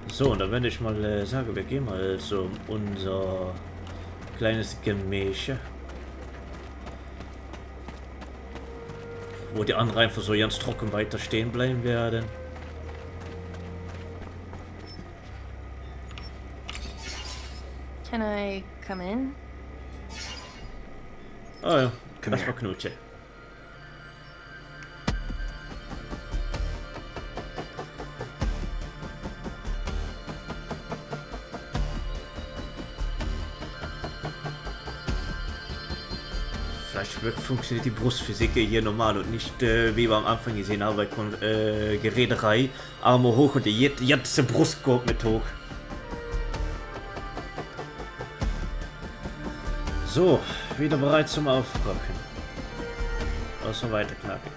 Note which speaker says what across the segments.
Speaker 1: So, und dann werde ich mal sagen, wir gehen mal so unser kleines Gemäche. Wo die anderen einfach so ganz trocken weiter stehen bleiben werden.
Speaker 2: Can I come in?
Speaker 1: Ah ja, erstmal Knutsche. Vielleicht funktioniert die Brustphysik hier normal und nicht wie wir am Anfang gesehen haben bei Geräterei. Arme hoch und die ganze Brustkorb mit hoch. So, wieder bereit zum Aufpacken. Lass mal weiter knacken.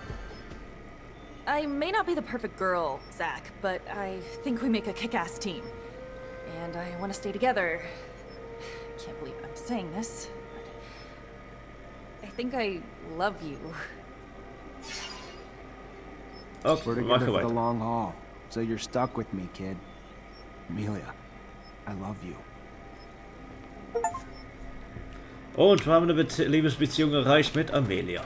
Speaker 2: I may not be the perfect girl, Zach, but I think we make a kick-ass team. And I want to stay together. I can't believe I'm saying this. I think I love you.
Speaker 1: Oh,
Speaker 3: we're together for the long haul, so you're stuck with me, kid. Amelia, I love you.
Speaker 1: Und wir haben eine Liebesbeziehung erreicht mit Amelia.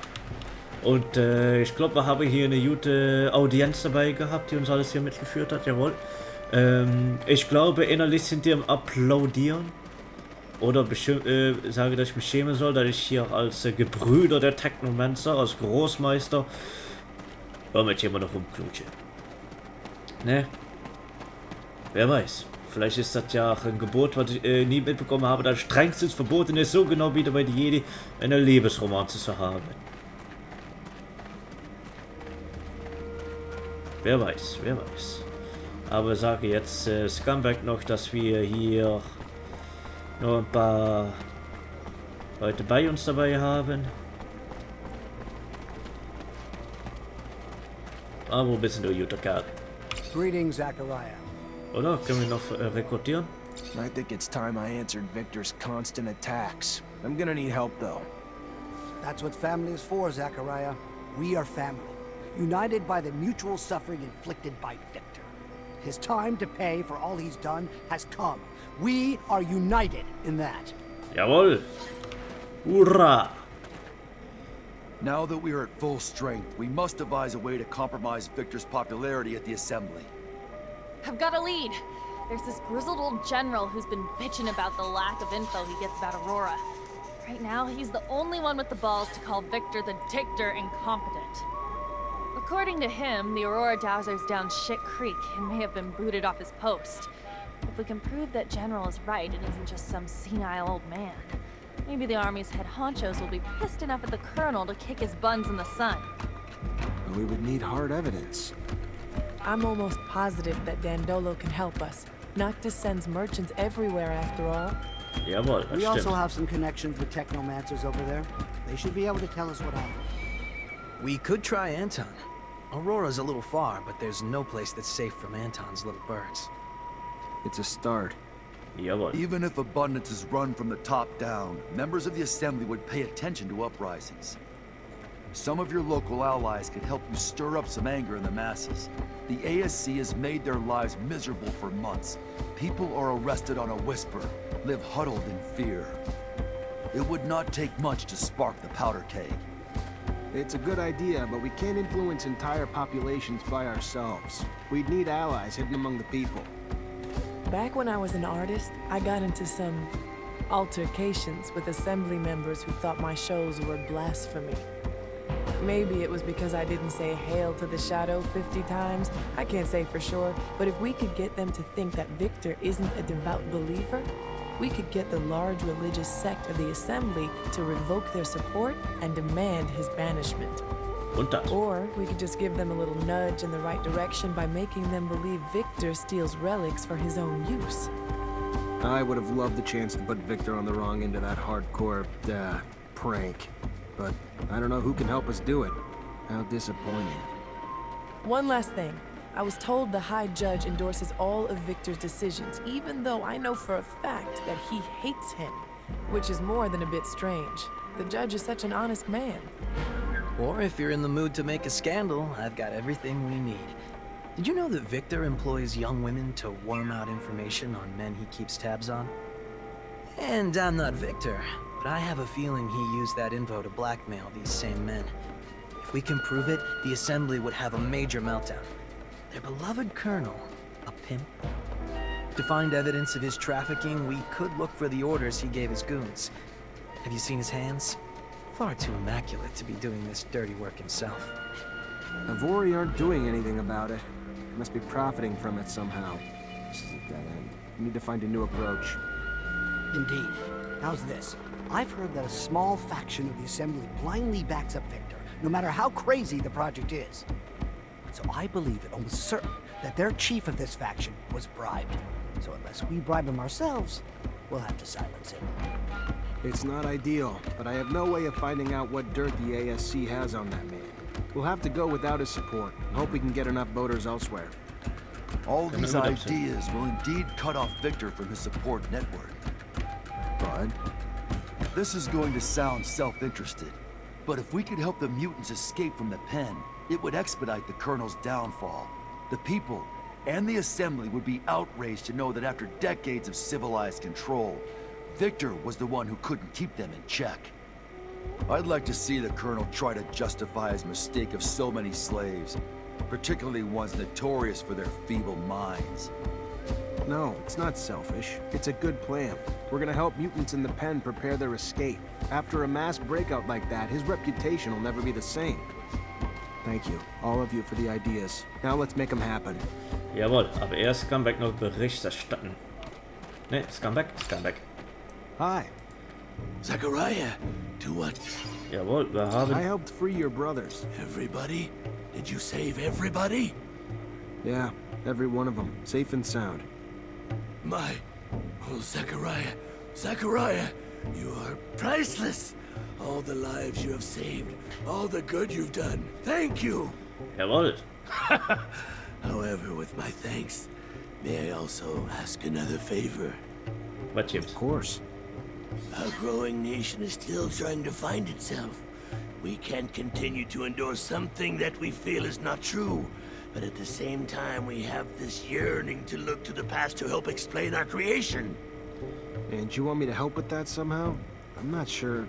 Speaker 1: Und ich glaube, wir haben hier eine gute Audienz dabei gehabt, die uns alles hier mitgeführt hat, jawohl. Ich glaube, innerlich sind die am Applaudieren. Oder sage, dass ich mich schämen soll, dass ich hier als Gebrüder der Technomancer, als Großmeister, mit hier immer noch rumknutsche. Ne? Wer weiß. Vielleicht ist das ja auch ein Gebot, was ich nie mitbekommen habe, dass strengstens verboten ist, so genau wie bei den Jedi eine Liebesromanze zu haben. Wer weiß, wer weiß. Aber sage jetzt Scumbag noch, dass wir hier noch ein paar Leute bei uns dabei haben. Aber wo bist du, guter Kerl?
Speaker 4: Greetings, Zachariah.
Speaker 1: Oder? Können wir noch rekrutieren?
Speaker 3: I think it's time I answered Victor's constant attacks. I'm gonna need help, though.
Speaker 4: That's what family is for, Zachariah. We are family, united by the mutual suffering inflicted by Victor. His time to pay for all he's done has come. We are united in that.
Speaker 1: Jawohl! Hurra!
Speaker 5: Now that we are at full strength, we must devise a way to compromise Victor's popularity at the Assembly.
Speaker 2: I've got a lead. There's this grizzled old general who's been bitching about the lack of info he gets about Aurora. Right now, he's the only one with the balls to call Victor the Dictator incompetent. According to him, the Aurora Dowser's down shit creek and may have been booted off his post. If we can prove that General is right and isn't just some senile old man, maybe the Army's head honchos will be pissed enough at the Colonel to kick his buns in the sun.
Speaker 3: And we would need hard evidence.
Speaker 6: I'm almost positive that Dandolo can help us. Noctis sends merchants everywhere after all.
Speaker 1: Jawohl, das
Speaker 4: We also
Speaker 1: stimmt.
Speaker 4: have some connections with Technomancers over there. They should be able to tell us what happened.
Speaker 7: We could try Anton. Aurora's a little far, but there's no place that's safe from Anton's little birds.
Speaker 3: It's a start.
Speaker 1: Jawohl.
Speaker 5: Even if abundance is run from the top down, members of the Assembly would pay attention to uprisings. Some of your local allies could help you stir up some anger in the masses. The ASC has made their lives miserable for months. People are arrested on a whisper, live huddled in fear. It would not take much to spark the powder keg.
Speaker 3: It's a good idea, but we can't influence entire populations by ourselves. We'd need allies hidden among the people.
Speaker 6: Back when I was an artist, I got into some altercations with assembly members who thought my shows were blasphemy. Maybe it was because I didn't say Hail to the Shadow 50 times. I can't say for sure, but if we could get them to think that Victor isn't a devout believer, we could get the large religious sect of the Assembly to revoke their support and demand his banishment.
Speaker 1: Und das.
Speaker 6: Or we could just give them a little nudge in the right direction by making them believe Victor steals relics for his own use.
Speaker 3: I would have loved the chance to put Victor on the wrong end of that hardcore, prank. But I don't know who can help us do it. How disappointing.
Speaker 6: One last thing. I was told the High Judge endorses all of Victor's decisions, even though I know for a fact that he hates him, which is more than a bit strange. The judge is such an honest man.
Speaker 7: Or if you're in the mood to make a scandal, I've got everything we need. Did you know that Victor employs young women to worm out information on men he keeps tabs on? And I'm not Victor, but I have a feeling he used that info to blackmail these same men. If we can prove it, the Assembly would have a major meltdown. Their beloved colonel, a pimp? To find evidence of his trafficking, we could look for the orders he gave his goons. Have you seen his hands? Far too immaculate to be doing this dirty work himself.
Speaker 3: Avori aren't doing anything about it. Must be profiting from it somehow. This is a dead end. We need to find a new approach.
Speaker 4: Indeed. How's this? I've heard that a small faction of the Assembly blindly backs up Victor, no matter how crazy the project is. So I believe it almost certain that their chief of this faction was bribed. So unless we bribe him ourselves, we'll have to silence him.
Speaker 3: It's not ideal, but I have no way of finding out what dirt the ASC has on that man. We'll have to go without his support. Hope we can get enough voters elsewhere.
Speaker 5: All these ideas will indeed cut off Victor from his support network. But this is going to sound self-interested. But if we could help the mutants escape from the pen, it would expedite the Colonel's downfall. The people and the Assembly would be outraged to know that after decades of civilized control, Victor was the one who couldn't keep them in check. I'd like to see the Colonel try to justify his mistake of so many slaves, particularly ones notorious for their feeble minds.
Speaker 3: No, it's not selfish. It's a good plan. We're gonna help mutants in the pen prepare their escape. After a mass breakout like that, his reputation will never be the same. Thank you, all of you, for the ideas. Now let's make them happen.
Speaker 1: Jawohl, aber erst Scumbag noch Bericht erstatten. Ne, Scumbag.
Speaker 3: Hi.
Speaker 8: Zachariah, do what?
Speaker 1: Jawohl, wir haben...
Speaker 3: I helped free your brothers.
Speaker 8: Everybody? Did you save everybody?
Speaker 3: Yeah, every one of them, safe and sound.
Speaker 8: My... Oh, Zachariah, you are priceless. All the lives you have saved, all the good you've done. Thank you.
Speaker 1: Jawohl.
Speaker 8: However, with my thanks, may I also ask another favor?
Speaker 1: Was gibt's?
Speaker 3: Of course.
Speaker 8: Our growing nation is still trying to find itself. We can't continue to endure something that we feel is not true. But at the same time, we have this yearning to look to the past to help explain our creation.
Speaker 3: And you want me to help with that somehow? I'm not sure.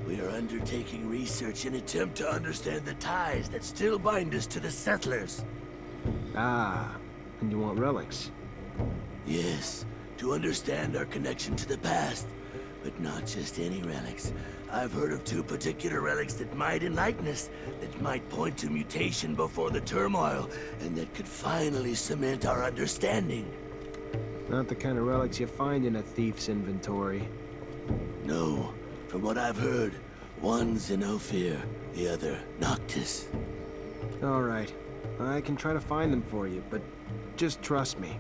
Speaker 8: We are undertaking research in an attempt to understand the ties that still bind us to the settlers.
Speaker 3: Ah, and you want relics?
Speaker 8: Yes, to understand our connection to the past. But not just any relics. I've heard of 2 particular relics that might enlighten us, that might point to mutation before the turmoil, and that could finally cement our understanding.
Speaker 3: Not the kind of relics you find in a thief's inventory.
Speaker 8: No, from what I've heard, one's in Ophir, the other Noctis.
Speaker 3: All right, I can try to find them for you, but just trust me.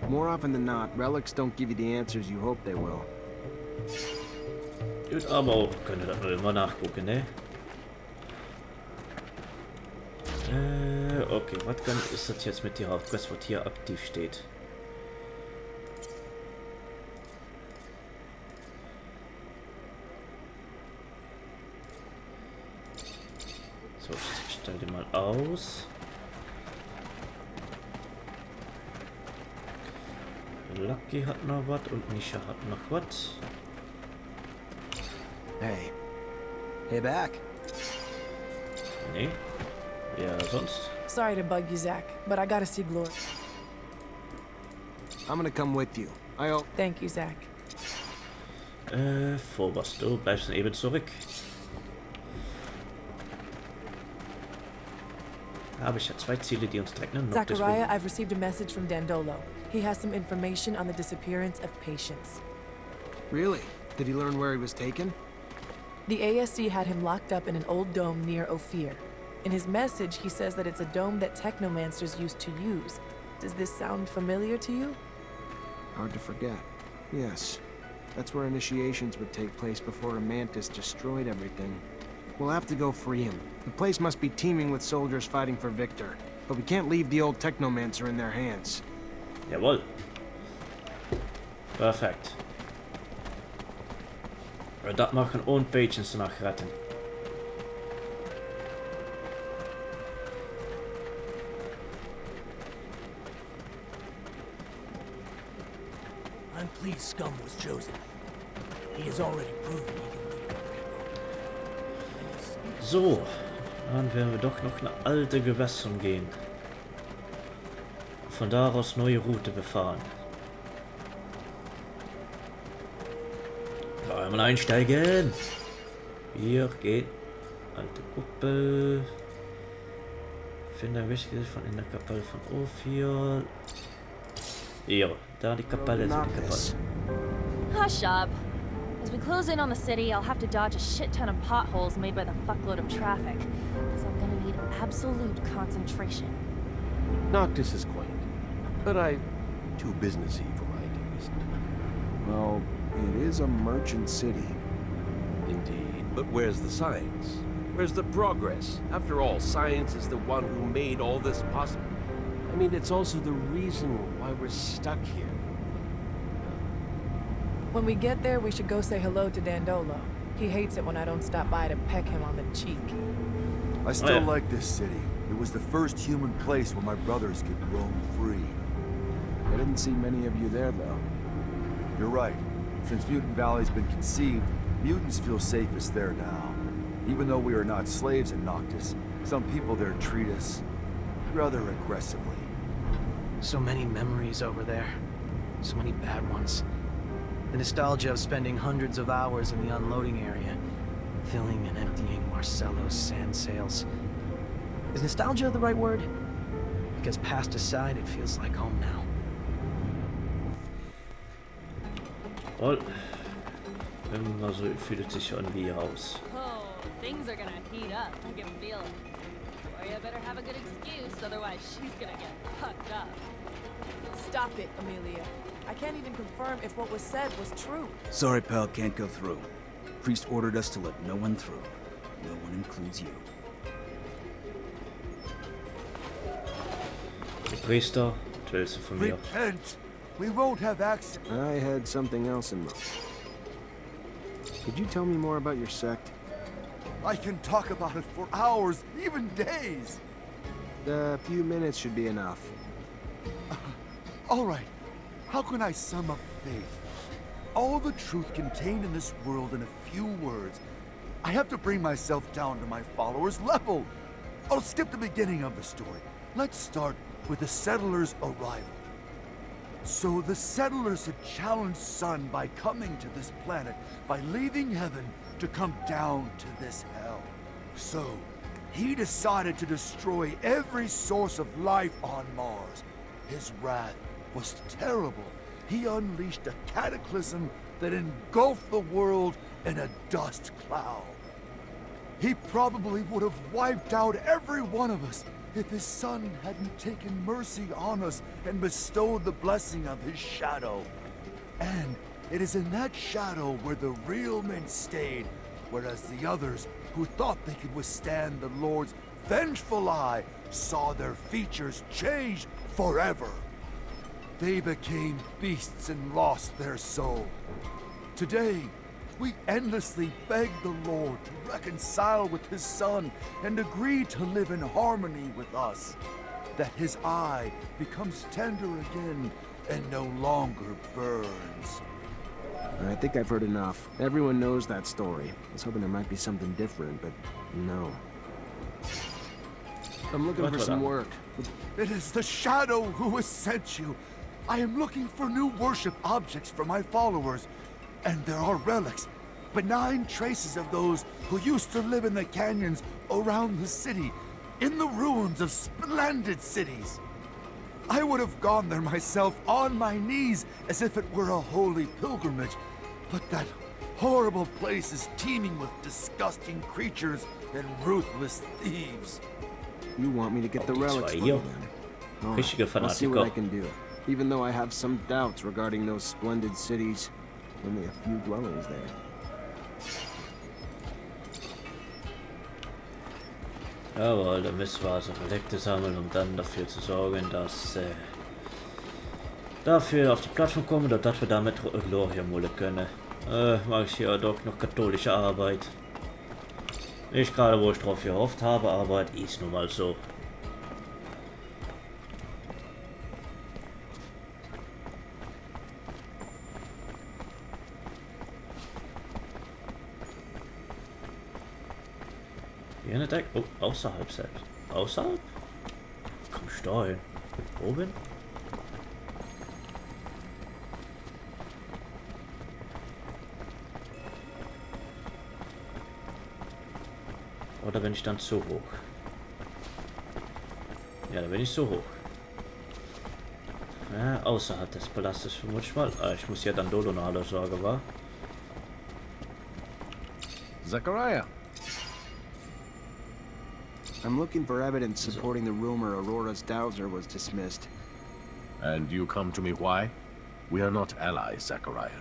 Speaker 3: More often than not, relics don't give you the answers you hope they will.
Speaker 1: Gut, aber auch können wir das noch immer nachgucken, ne? Okay, was ist das jetzt mit der Hauptquest, was hier aktiv steht? So, ich stelle den mal aus. Lucky hat noch was und Nisha hat noch was.
Speaker 7: Hey. Hey, back.
Speaker 1: Nee. Ja, sonst.
Speaker 6: Sorry to bug you, Zach, but I gotta see Gloria.
Speaker 3: I'm gonna come with you. I'll...
Speaker 6: Thank you, Zach.
Speaker 1: Vor was? Du bleibst dann eben zurück. Habe ich ja 2 Ziele, die uns direkt noch
Speaker 6: Zachariah, I've received a message from Dandolo. He has some information on the disappearance of patients.
Speaker 3: Really? Did he learn where he was taken?
Speaker 6: The ASC had him locked up in an old dome near Ophir. In his message, he says that it's a dome that Technomancers used to use. Does this sound familiar to you?
Speaker 3: Hard to forget. Yes. That's where initiations would take place before a mantis destroyed everything. We'll have to go free him. The place must be teeming with soldiers fighting for Victor. But we can't leave the old Technomancer in their hands.
Speaker 1: Jawohl. Perfekt. We dat machen und Patients danach retten.
Speaker 8: I'm pleased Scum was chosen. He has already proven he can lead our people. And his spirit-
Speaker 1: So, dann werden wir doch noch eine alte Gewässerung gehen. Von da aus neue Route befahren. Ja, einmal einsteigen. Hier geht alte Kuppel. Finde ein wichtiges von in der Kapelle von Ophir. Hier, da die Kapelle ist die Kapelle.
Speaker 2: Hush up. As we close in on the city, I'll have to dodge a shit ton of potholes made by the fuckload of traffic. So I'm gonna need absolute concentration.
Speaker 9: Noctis is quaint, but too businessy for my taste.
Speaker 3: Well, it is a merchant city.
Speaker 9: Indeed, but where's the science? Where's the progress? After all, science is the one who made all this possible. I mean, it's also the reason why we're stuck here.
Speaker 6: When we get there, we should go say hello to Dandolo. He hates it when I don't stop by to peck him on the cheek.
Speaker 5: I still like this city. It was the first human place where my brothers could roam free.
Speaker 3: I didn't see many of you there, though.
Speaker 5: You're right. Since Mutant Valley's been conceived, mutants feel safest there now. Even though we are not slaves in Noctis, some people there treat us rather aggressively.
Speaker 7: So many memories over there. So many bad ones. The nostalgia of spending hundreds of hours in the unloading area, filling and emptying Marcello's sand sails. Is nostalgia the right word? Because past aside, it feels like home now.
Speaker 1: Voll. Immer so fühlt sich an wie Haus.
Speaker 2: Oh, things are gonna heat up. I can feel it. Gloria better have a good excuse, otherwise she's gonna get fucked up.
Speaker 6: Stop it, Amelia. I can't even confirm if what was said was true.
Speaker 10: Sorry, pal, can't go through. Priest ordered us to let no one through. No one includes you.
Speaker 1: Der Priester, was willst du von mir?
Speaker 5: Repent! We won't have access.
Speaker 3: I had something else in mind. Could you tell me more about your sect?
Speaker 5: I can talk about it for hours, even days.
Speaker 3: A few minutes should be enough.
Speaker 5: All right. How can I sum up faith? All the truth contained in this world in a few words. I have to bring myself down to my followers' level. I'll skip the beginning of the story. Let's start with the settlers' arrival. So the settlers had challenged Sun by coming to this planet, by leaving heaven to come down to this hell. So he decided to destroy every source of life on Mars. His wrath was terrible. He unleashed a cataclysm that engulfed the world in a dust cloud. He probably would have wiped out every one of us if his son hadn't taken mercy on us and bestowed the blessing of his shadow. And it is in that shadow where the real men stayed, whereas the others, who thought they could withstand the Lord's vengeful eye, saw their features change forever. They became beasts and lost their soul. Today, we endlessly beg the Lord to reconcile with his Son and agree to live in harmony with us, that his eye becomes tender again and no longer burns.
Speaker 3: I think I've heard enough. Everyone knows that story. I was hoping there might be something different, but no. I'm looking for some work.
Speaker 5: It is the Shadow who has sent you. I am looking for new worship objects for my followers, and there are relics, benign traces of those who used to live in the canyons around the city, in the ruins of splendid cities. I would have gone there myself on my knees as if it were a holy pilgrimage, but that horrible place is teeming with disgusting creatures and ruthless thieves.
Speaker 3: You want me to get the relics for you then? All
Speaker 1: Richtige
Speaker 3: right, I'll see what I
Speaker 1: Fanatiker.
Speaker 3: can do. Even though I have some doubts regarding those splendid cities, only a few dwellings there.
Speaker 1: Jawohl, dann müssen wir also Relikte sammeln, um dann dafür zu sorgen, dass dafür auf die Plattform kommen und dass wir damit Gloria holen können. Mache ich hier doch noch katholische Arbeit. Nicht gerade, wo ich drauf gehofft habe, aber es ist nun mal so. Hier eine Deck. Oh, außerhalb selbst. Außerhalb? Komm, Steuer. Oben? Oder bin ich dann zu hoch? Ja, da bin ich so hoch. Ja, außerhalb des Palastes vermutlich mal. Ah, ich muss ja dann Dodo noch alle Sorge, wa?
Speaker 9: Zachariah.
Speaker 3: I'm looking for evidence supporting the rumor Aurora's dowser was dismissed.
Speaker 9: And you come to me why? We are not allies, Zachariah.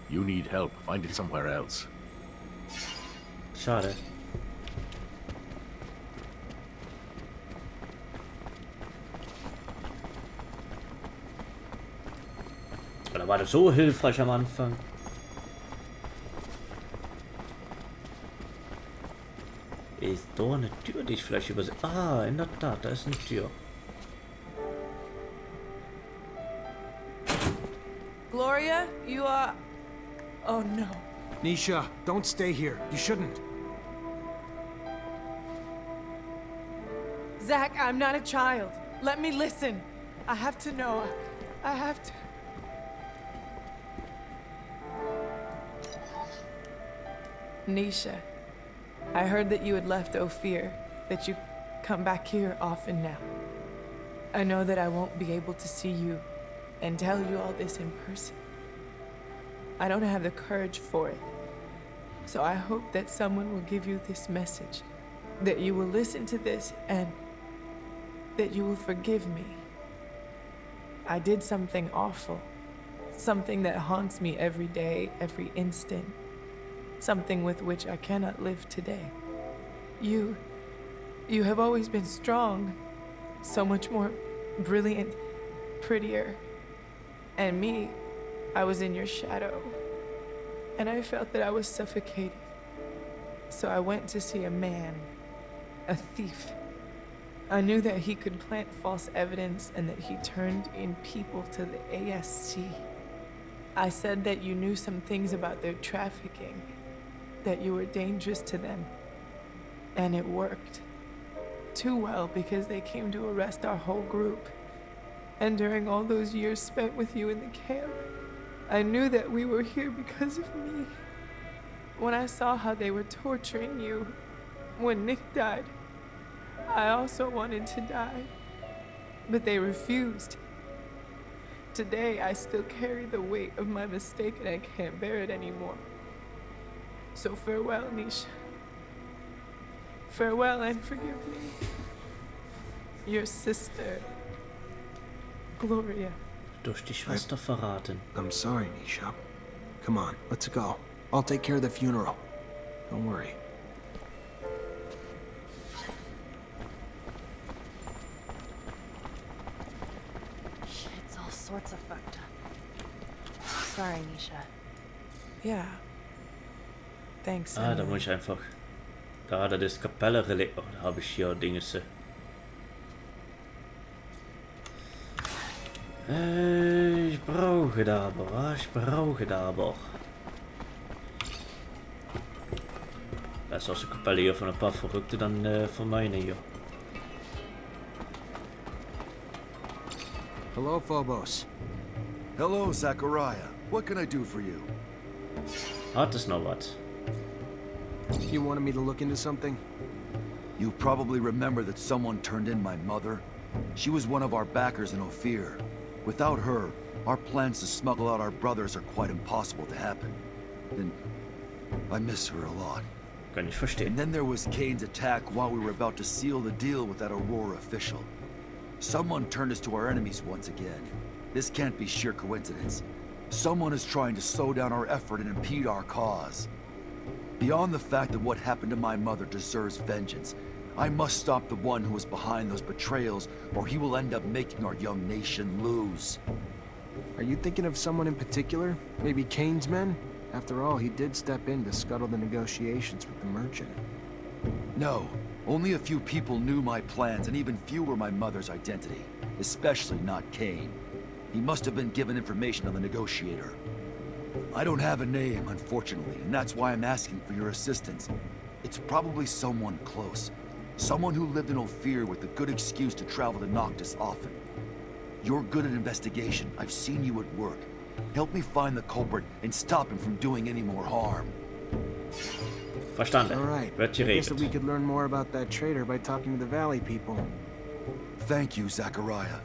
Speaker 9: You need help. Find it somewhere else.
Speaker 1: Schade. Oder war das so hilfreich am Anfang? Ist da eine Tür, die ich vielleicht übersehe? Ah, in der Tat, da ist eine Tür.
Speaker 6: Gloria, you are... Oh no.
Speaker 3: Nisha, don't stay here. You shouldn't.
Speaker 6: Zach, I'm not a child. Let me listen. I have to know. I have to... Nisha, I heard that you had left Ophir, that you come back here often now. I know that I won't be able to see you and tell you all this in person. I don't have the courage for it. So I hope that someone will give you this message, that you will listen to this and that you will forgive me. I did something awful, something that haunts me every day, every instant. Something with which I cannot live today. You have always been strong, so much more brilliant, prettier. And me, I was in your shadow, and I felt that I was suffocating. So I went to see a man, a thief. I knew that he could plant false evidence and that he turned in people to the ASC. I said that you knew some things about their trafficking, that you were dangerous to them. And it worked. Too well, because they came to arrest our whole group. And during all those years spent with you in the camp, I knew that we were here because of me. When I saw how they were torturing you, when Nick died, I also wanted to die. But they refused. Today, I still carry the weight of my mistake and I can't bear it anymore. So farewell, Nisha. Farewell and forgive me. Your sister, Gloria.
Speaker 1: Durch die Schwester verraten.
Speaker 3: I'm sorry, Nisha. Come on, let's go. I'll take care of the funeral. Don't worry.
Speaker 2: Shit's all sorts of fucked up. Sorry, Nisha.
Speaker 6: Yeah. Thanks.
Speaker 1: Ah, da muss ich einfach. Da hat er das Kapelle-Relais. Oh, da habe ich hier Dinge. Ich brauche da aber. Das ist aus der Kapelle hier von ein paar Verrückte, dann von meine hier.
Speaker 3: Hello, Phobos.
Speaker 5: Hello, Zachariah. What can I do for you?
Speaker 1: Hat es noch was?
Speaker 3: You wanted me to look into something?
Speaker 5: You probably remember that someone turned in my mother. She was one of our backers in Ophir. Without her, our plans to smuggle out our brothers are quite impossible to happen. And I miss her a lot.
Speaker 1: Kann ich verstehen.
Speaker 5: And then there was Kane's attack while we were about to seal the deal with that Aurora official. Someone turned us to our enemies once again. This can't be sheer coincidence. Someone is trying to slow down our effort and impede our cause. Beyond the fact that what happened to my mother deserves vengeance, I must stop the one who is behind those betrayals, or he will end up making our young nation lose.
Speaker 3: Are you thinking of someone in particular? Maybe Kane's men? After all, he did step in to scuttle the negotiations with the merchant.
Speaker 5: No, only a few people knew my plans, and even fewer my mother's identity. Especially not Kane. He must have been given information on the negotiator. I don't have a name, unfortunately, and that's why I'm asking for your assistance. It's probably someone close. Someone who lived in Ophir with a good excuse to travel to Noctis often. You're good at investigation. I've seen you at work. Help me find the culprit and stop him from doing any more harm.
Speaker 1: Verstanden.
Speaker 3: All right.
Speaker 1: Wird
Speaker 3: I guess that
Speaker 1: geregelt.
Speaker 3: we could learn more about that trader by talking to the Valley people.
Speaker 5: Thank you, Zachariah.